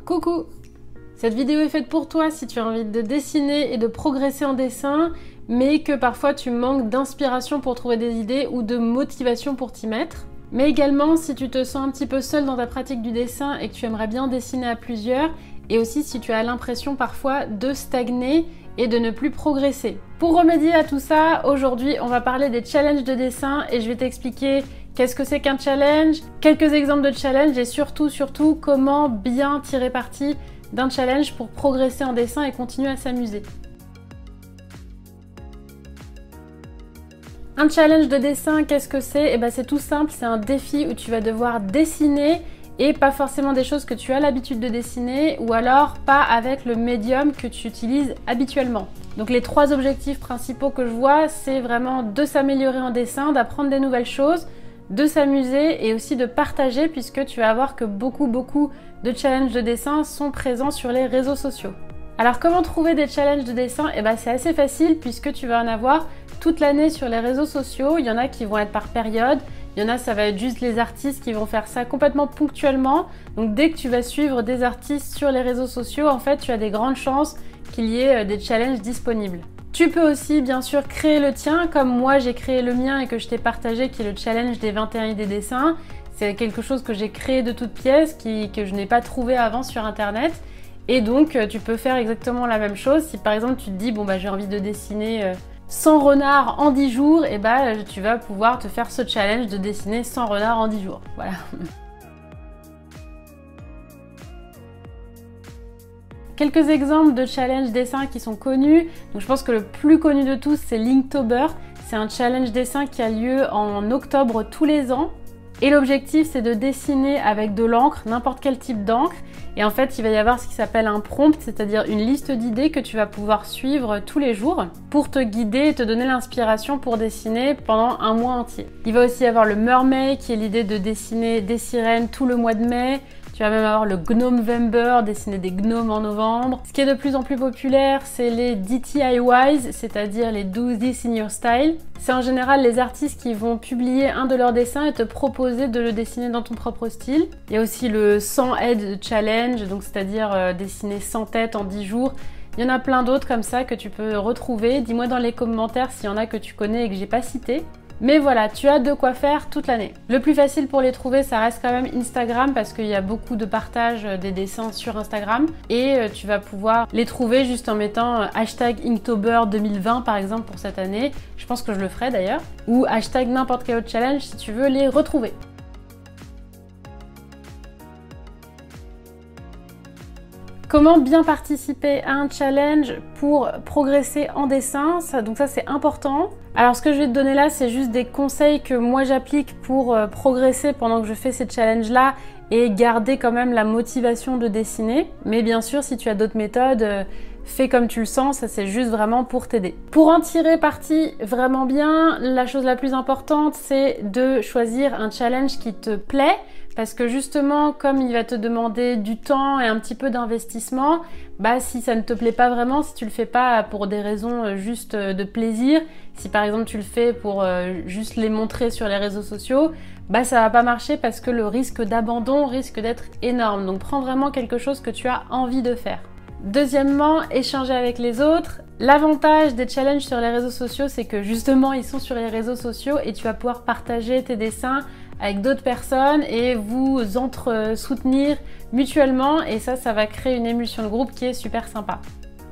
Coucou! Cette vidéo est faite pour toi si tu as envie de dessiner et de progresser en dessin, mais que parfois tu manques d'inspiration pour trouver des idées ou de motivation pour t'y mettre. Mais également si tu te sens un petit peu seul dans ta pratique du dessin et que tu aimerais bien dessiner à plusieurs, et aussi si tu as l'impression parfois de stagner et de ne plus progresser. Pour remédier à tout ça, aujourd'hui on va parler des challenges de dessin et je vais t'expliquer qu'est-ce que c'est qu'un challenge, quelques exemples de challenge et surtout comment bien tirer parti d'un challenge pour progresser en dessin et continuer à s'amuser. Un challenge de dessin, qu'est-ce que c'est? Eh ben, c'est tout simple, c'est un défi où tu vas devoir dessiner et pas forcément des choses que tu as l'habitude de dessiner ou alors pas avec le médium que tu utilises habituellement. Donc les trois objectifs principaux que je vois, c'est vraiment de s'améliorer en dessin, d'apprendre des nouvelles choses, de s'amuser et aussi de partager puisque tu vas voir que beaucoup de challenges de dessin sont présents sur les réseaux sociaux. Alors comment trouver des challenges de dessin? Eh ben, c'est assez facile puisque tu vas en avoir toute l'année sur les réseaux sociaux. Il y en a qui vont être par période, il y en a ça va être juste les artistes qui vont faire ça complètement ponctuellement. Donc dès que tu vas suivre des artistes sur les réseaux sociaux, en fait tu as des grandes chances qu'il y ait des challenges disponibles. Tu peux aussi bien sûr créer le tien comme moi j'ai créé le mien et que je t'ai partagé qui est le challenge des 21 idées dessins. C'est quelque chose que j'ai créé de toutes pièces que je n'ai pas trouvé avant sur internet. Et donc tu peux faire exactement la même chose. Si par exemple tu te dis bon bah j'ai envie de dessiner 100 renards en 10 jours, et bah tu vas pouvoir te faire ce challenge de dessiner 100 renards en 10 jours. Voilà. Quelques exemples de challenge dessin qui sont connus. Donc je pense que le plus connu de tous c'est Linktober. C'est un challenge dessin qui a lieu en octobre tous les ans. Et l'objectif c'est de dessiner avec de l'encre, n'importe quel type d'encre. Et en fait il va y avoir ce qui s'appelle un prompt, c'est-à-dire une liste d'idées que tu vas pouvoir suivre tous les jours pour te guider et te donner l'inspiration pour dessiner pendant un mois entier. Il va aussi y avoir le Mermaid qui est l'idée de dessiner des sirènes tout le mois de mai. Tu vas même avoir le Gnomevember, dessiner des gnomes en novembre. Ce qui est de plus en plus populaire, c'est les DIYs, c'est-à-dire les Do This in Your Style. C'est en général les artistes qui vont publier un de leurs dessins et te proposer de le dessiner dans ton propre style. Il y a aussi le 100 Head Challenge, donc c'est-à-dire dessiner 100 têtes en 10 jours. Il y en a plein d'autres comme ça que tu peux retrouver. Dis-moi dans les commentaires s'il y en a que tu connais et que j'ai pas cité. Mais voilà, tu as de quoi faire toute l'année. Le plus facile pour les trouver, ça reste quand même Instagram parce qu'il y a beaucoup de partage des dessins sur Instagram et tu vas pouvoir les trouver juste en mettant hashtag Inktober 2020 par exemple pour cette année. Je pense que je le ferai d'ailleurs. Ou hashtag n'importe quel autre challenge si tu veux les retrouver. Comment bien participer à un challenge pour progresser en dessin? Donc ça c'est important. Alors ce que je vais te donner là, c'est juste des conseils que moi j'applique pour progresser pendant que je fais ces challenges là et garder quand même la motivation de dessiner. Mais bien sûr, si tu as d'autres méthodes, fais comme tu le sens, ça c'est juste vraiment pour t'aider. Pour en tirer parti vraiment bien, la chose la plus importante, c'est de choisir un challenge qui te plaît. Parce que justement, comme il va te demander du temps et un petit peu d'investissement, bah si ça ne te plaît pas vraiment, si tu le fais pas pour des raisons juste de plaisir, si par exemple tu le fais pour juste les montrer sur les réseaux sociaux, bah ça va pas marcher parce que le risque d'abandon risque d'être énorme. Donc prends vraiment quelque chose que tu as envie de faire. Deuxièmement, échanger avec les autres. L'avantage des challenges sur les réseaux sociaux, c'est que justement ils sont sur les réseaux sociaux et tu vas pouvoir partager tes dessins avec d'autres personnes et vous entre-soutenir mutuellement et ça va créer une émulsion de groupe qui est super sympa.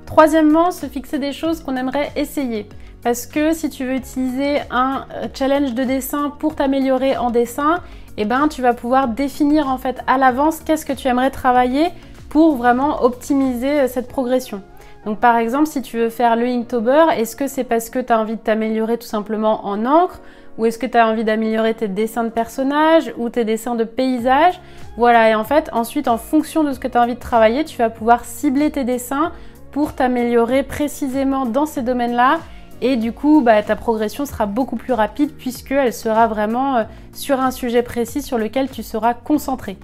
Troisièmement, se fixer des choses qu'on aimerait essayer. Parce que si tu veux utiliser un challenge de dessin pour t'améliorer en dessin, eh ben, tu vas pouvoir définir en fait à l'avance qu'est-ce que tu aimerais travailler pour vraiment optimiser cette progression. Donc par exemple, si tu veux faire le Inktober, est-ce que c'est parce que tu as envie de t'améliorer tout simplement en encre? Ou est-ce que tu as envie d'améliorer tes dessins de personnages ou tes dessins de paysages? Voilà, et en fait, ensuite, en fonction de ce que tu as envie de travailler, tu vas pouvoir cibler tes dessins pour t'améliorer précisément dans ces domaines-là. Et du coup, bah, ta progression sera beaucoup plus rapide puisqu'elle sera vraiment sur un sujet précis sur lequel tu seras concentré.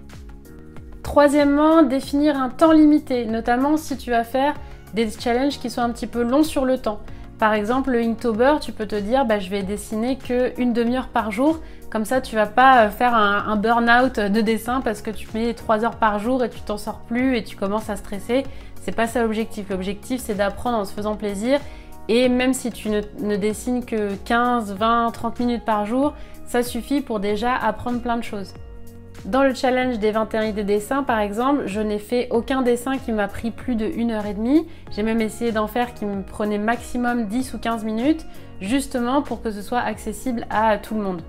Troisièmement, définir un temps limité, notamment si tu vas faire des challenges qui sont un petit peu longs sur le temps. Par exemple, le Inktober, tu peux te dire je vais dessiner qu'une demi-heure par jour Comme ça, tu vas pas faire un burn-out de dessin parce que tu mets 3 heures par jour et tu t'en sors plus et tu commences à stresser. C'est pas ça l'objectif. L'objectif, c'est d'apprendre en se faisant plaisir. Et même si tu ne dessines que 15, 20, 30 minutes par jour, ça suffit pour déjà apprendre plein de choses. Dans le challenge des 21 idées dessins, par exemple, je n'ai fait aucun dessin qui m'a pris plus de 1h30. J'ai même essayé d'en faire qui me prenait maximum 10 ou 15 minutes, justement pour que ce soit accessible à tout le monde.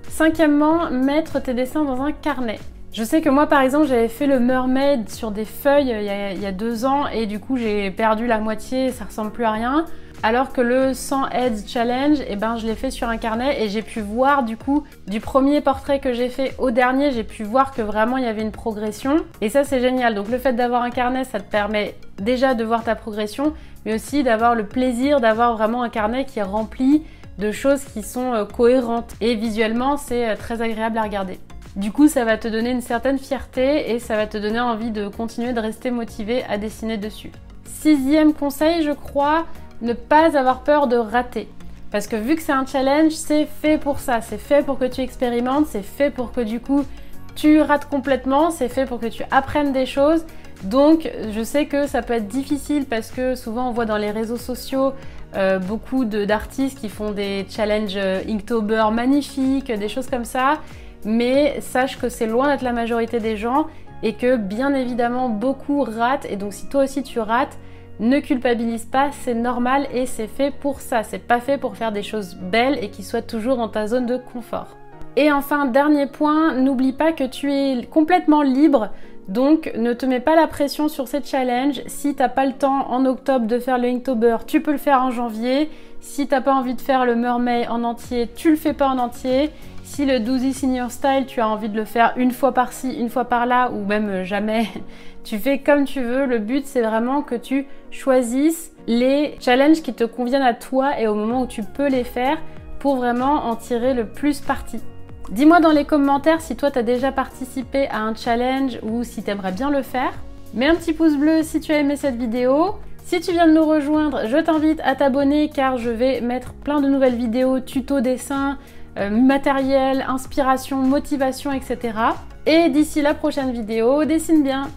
Cinquièmement, mettre tes dessins dans un carnet. Je sais que moi, par exemple, j'avais fait le mermaid sur des feuilles il y a 2 ans et du coup, j'ai perdu la moitié, ça ressemble plus à rien. Alors que le 100 Heads Challenge, je l'ai fait sur un carnet et j'ai pu voir du coup, du premier portrait que j'ai fait au dernier, j'ai pu voir que vraiment il y avait une progression. Et ça, c'est génial. Donc le fait d'avoir un carnet, ça te permet déjà de voir ta progression, mais aussi d'avoir le plaisir d'avoir vraiment un carnet qui est rempli de choses qui sont cohérentes. Et visuellement, c'est très agréable à regarder. Du coup, ça va te donner une certaine fierté et ça va te donner envie de continuer de rester motivé à dessiner dessus. 6e conseil, je crois, ne pas avoir peur de rater. Parce que vu que c'est un challenge, c'est fait pour ça. C'est fait pour que tu expérimentes, c'est fait pour que du coup, tu rates complètement, c'est fait pour que tu apprennes des choses. Donc, je sais que ça peut être difficile parce que souvent, on voit dans les réseaux sociaux beaucoup d'artistes qui font des challenges Inktober magnifiques, des choses comme ça. Mais sache que c'est loin d'être la majorité des gens et que bien évidemment, beaucoup ratent. Et donc, si toi aussi tu rates, ne culpabilise pas, c'est normal et c'est fait pour ça. C'est pas fait pour faire des choses belles et qui soient toujours dans ta zone de confort. Et enfin, dernier point, n'oublie pas que tu es complètement libre. Donc, ne te mets pas la pression sur ces challenges. Si t'as pas le temps en octobre de faire le Inktober, tu peux le faire en janvier. Si t'as pas envie de faire le mermaid en entier, tu le fais pas en entier. Si le Do This in Your Style, tu as envie de le faire une fois par-ci, une fois par-là, ou même jamais, tu fais comme tu veux. Le but, c'est vraiment que tu choisisses les challenges qui te conviennent à toi et au moment où tu peux les faire pour vraiment en tirer le plus parti. Dis-moi dans les commentaires si toi, tu as déjà participé à un challenge ou si tu aimerais bien le faire. Mets un petit pouce bleu si tu as aimé cette vidéo. Si tu viens de nous rejoindre, je t'invite à t'abonner car je vais mettre plein de nouvelles vidéos, tutos, dessins, matériel, inspiration, motivation, etc. Et d'ici la prochaine vidéo, dessine bien!